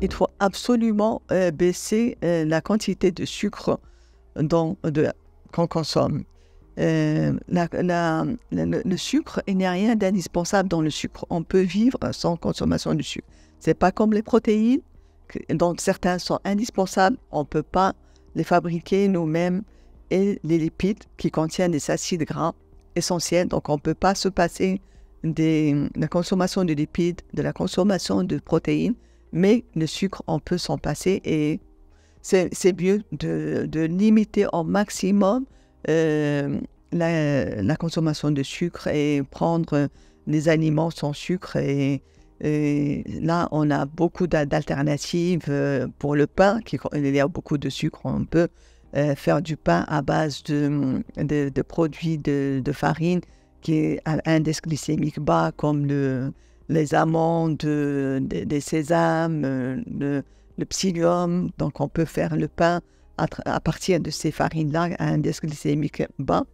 il faut absolument baisser la quantité de sucre qu'on consomme. Le sucre, il n'y a rien d'indispensable dans le sucre. On peut vivre sans consommation de sucre. Ce n'est pas comme les protéines, dont certains sont indispensables. On ne peut pas les fabriquer nous-mêmes. Et les lipides qui contiennent des acides gras essentiels. Donc, on ne peut pas se passer de la consommation de lipides, de la consommation de protéines. Mais le sucre, on peut s'en passer. Et c'est mieux de limiter au maximum la consommation de sucre et prendre des aliments sans sucre. Et là, on a beaucoup d'alternatives pour le pain. Il y a beaucoup de sucre. On peut faire du pain à base de produits de farine qui a un indice glycémique bas, comme les amandes, des sésames, le psyllium. Donc, on peut faire le pain à partir de ces farines-là à un indice glycémique bas.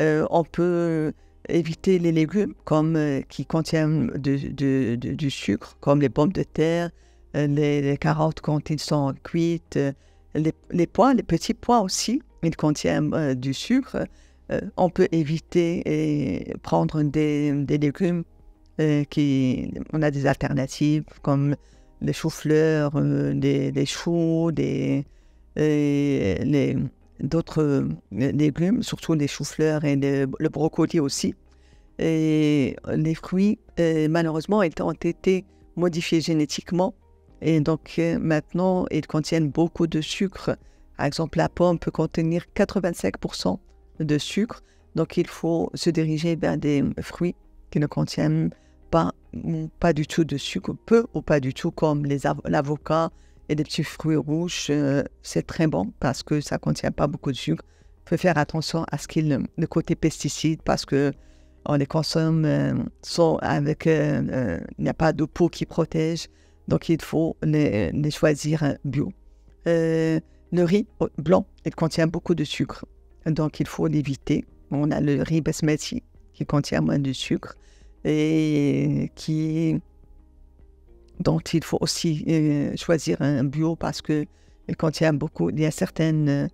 On peut éviter les légumes qui contiennent du sucre, comme les pommes de terre, les carottes quand ils sont cuites, les pois, les petits pois aussi, ils contiennent du sucre. On peut éviter et prendre des légumes on a des alternatives comme les choux-fleurs, les choux, d'autres légumes, surtout les choux-fleurs et le brocoli aussi. Et les fruits, malheureusement, ils ont été modifiés génétiquement. Et donc, maintenant, ils contiennent beaucoup de sucre. Par exemple, la pomme peut contenir 85% de sucre. Donc, il faut se diriger vers des fruits qui ne contiennent pas du tout de sucre, peu ou pas du tout, comme l'avocat et les petits fruits rouges. C'est très bon parce que ça ne contient pas beaucoup de sucre. Il faut faire attention à le côté pesticides parce que on les consomme avec... il n'y a pas de peau qui protège. Donc, il faut les choisir bio. Le riz blanc, il contient beaucoup de sucre. Donc, il faut l'éviter. On a le riz basmati qui contient moins de sucre et dont il faut aussi choisir un bio parce qu'il contient beaucoup. Il y a certaines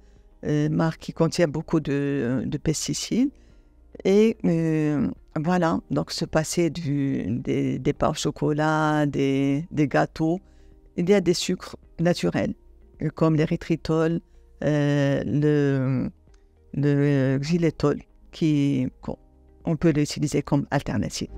marques qui contiennent beaucoup de pesticides. Et voilà, donc se passer des pains au chocolat, des gâteaux. Il y a des sucres naturels, comme l'érythritol, le xylitol, on peut l'utiliser comme alternative.